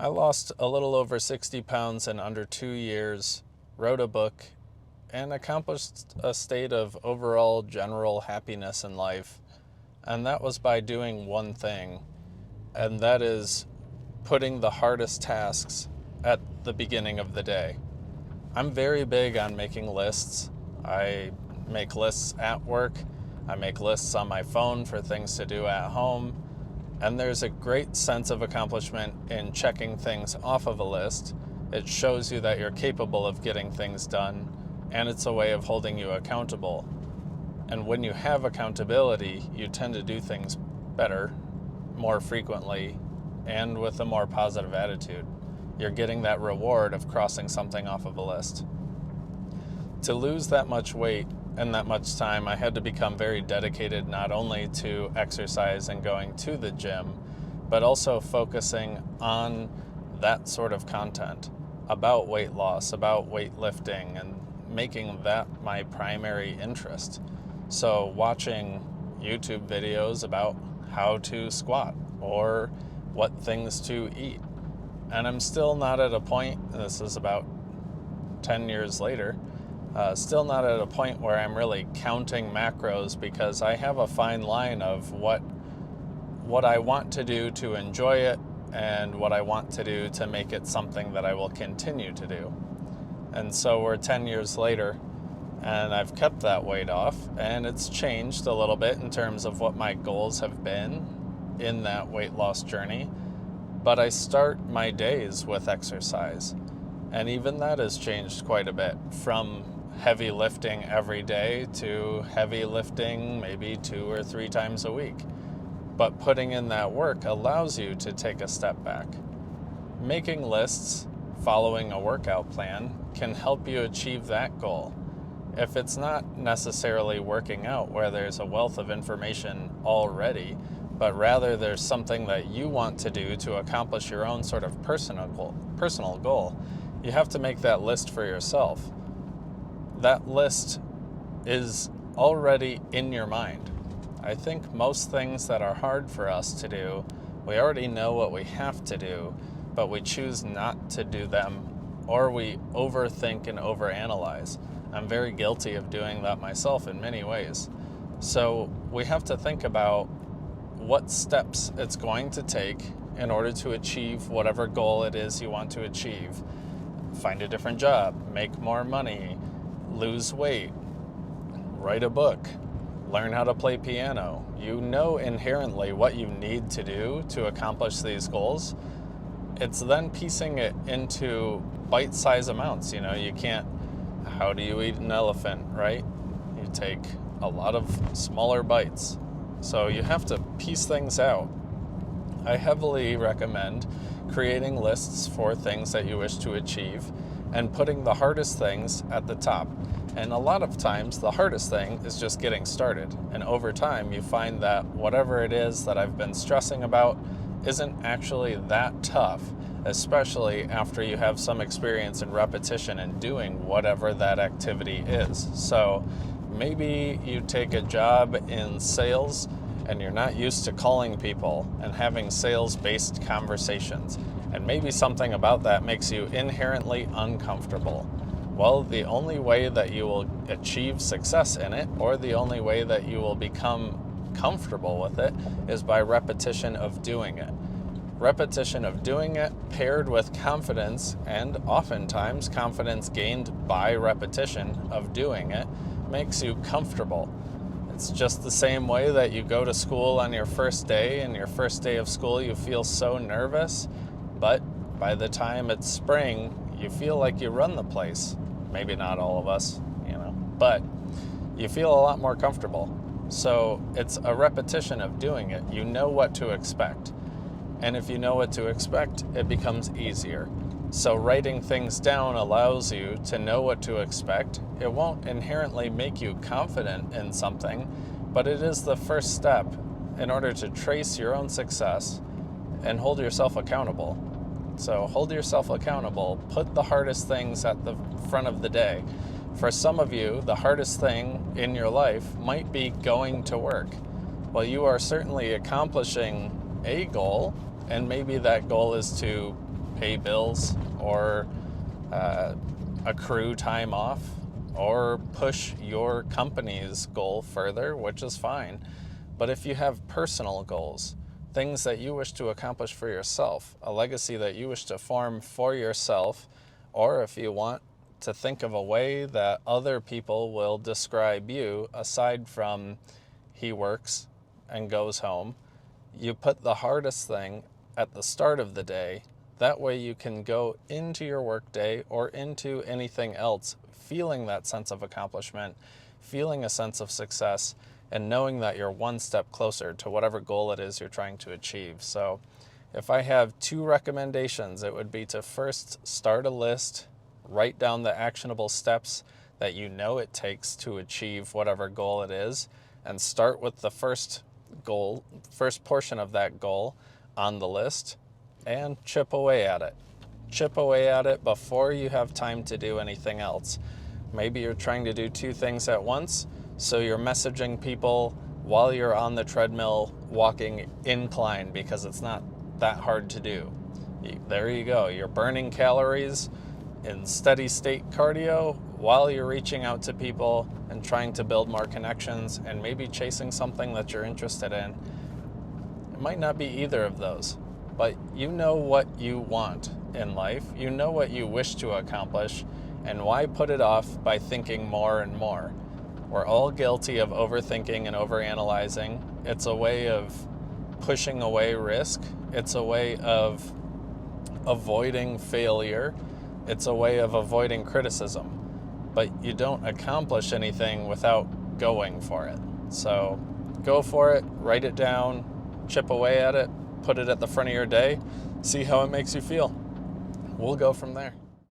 I lost a little over 60 pounds in under 2 years, wrote a book, and accomplished a state of overall general happiness in life. And that was by doing one thing, and that is putting the hardest tasks at the beginning of the day. I'm very big on making lists. I make lists at work. I make lists on my phone for things to do at home. And there's a great sense of accomplishment in checking things off of a list. It shows you that you're capable of getting things done, and it's a way of holding you accountable. And when you have accountability, you tend to do things better, more frequently, and with a more positive attitude. You're getting that reward of crossing something off of a list. To lose that much weight and that much time, I had to become very dedicated not only to exercise and going to the gym, but also focusing on that sort of content about weight loss, about weightlifting, and making that my primary interest. So watching YouTube videos about how to squat or what things to eat. And I'm still not at a point, this is about 10 years later, still not at a point where I'm really counting macros, because I have a fine line of what I want to do to enjoy it and what I want to do to make it something that I will continue to do. And so we're 10 years later, and I've kept that weight off, and it's changed a little bit in terms of what my goals have been in that weight loss journey. But I start my days with exercise, and even that has changed quite a bit, from heavy lifting every day to heavy lifting maybe 2 or 3 times a week. But putting in that work allows you to take a step back. Making lists, following a workout plan, can help you achieve that goal. If it's not necessarily working out where there's a wealth of information already, but rather there's something that you want to do to accomplish your own sort of personal goal, you have to make that list for yourself. That list is already in your mind. I think most things that are hard for us to do, we already know what we have to do, but we choose not to do them, or we overthink and overanalyze. I'm very guilty of doing that myself in many ways. So we have to think about what steps it's going to take in order to achieve whatever goal it is you want to achieve. Find a different job, make more money, lose weight, write a book, learn how to play piano. You know inherently what you need to do to accomplish these goals. It's then piecing it into bite-sized amounts. You can't, how do you eat an elephant, right? You take a lot of smaller bites. So you have to piece things out. I heavily recommend creating lists for things that you wish to achieve and putting the hardest things at the top. And a lot of times the hardest thing is just getting started. And over time you find that whatever it is that I've been stressing about isn't actually that tough, especially after you have some experience and repetition in doing whatever that activity is. So maybe you take a job in sales and you're not used to calling people and having sales-based conversations. And maybe something about that makes you inherently uncomfortable. Well, the only way that you will achieve success in it, or the only way that you will become comfortable with it, is by repetition of doing it. Repetition of doing it paired with confidence, and oftentimes confidence gained by repetition of doing it, makes you comfortable. It's just the same way that you go to school on your first day, and your first day of school you feel so nervous, but by the time it's spring, you feel like you run the place. Maybe not all of us, but you feel a lot more comfortable. So it's a repetition of doing it. You know what to expect. And if you know what to expect, it becomes easier. So writing things down allows you to know what to expect. It won't inherently make you confident in something, but it is the first step in order to trace your own success and hold yourself accountable. So hold yourself accountable. Put the hardest things at the front of the day. For some of you, the hardest thing in your life might be going to work. Well, you are certainly accomplishing a goal, and maybe that goal is to pay bills or accrue time off or push your company's goal further, which is fine. But if you have personal goals, things that you wish to accomplish for yourself, a legacy that you wish to form for yourself, or if you want to think of a way that other people will describe you aside from he works and goes home, you put the hardest thing at the start of the day. That way you can go into your work day or into anything else feeling that sense of accomplishment, feeling a sense of success, and knowing that you're one step closer to whatever goal it is you're trying to achieve. So if I have 2 recommendations, it would be to first start a list, write down the actionable steps that you know it takes to achieve whatever goal it is, and start with the first portion of that goal on the list, and chip away at it. Chip away at it before you have time to do anything else. Maybe you're trying to do 2 things at once, so you're messaging people while you're on the treadmill walking incline because it's not that hard to do. There you go. You're burning calories in steady state cardio while you're reaching out to people and trying to build more connections and maybe chasing something that you're interested in. It might not be either of those, but you know what you want in life. You know what you wish to accomplish, and why put it off by thinking more and more? We're all guilty of overthinking and overanalyzing. It's a way of pushing away risk. It's a way of avoiding failure. It's a way of avoiding criticism. But you don't accomplish anything without going for it. So go for it, write it down, chip away at it, put it at the front of your day, see how it makes you feel. We'll go from there.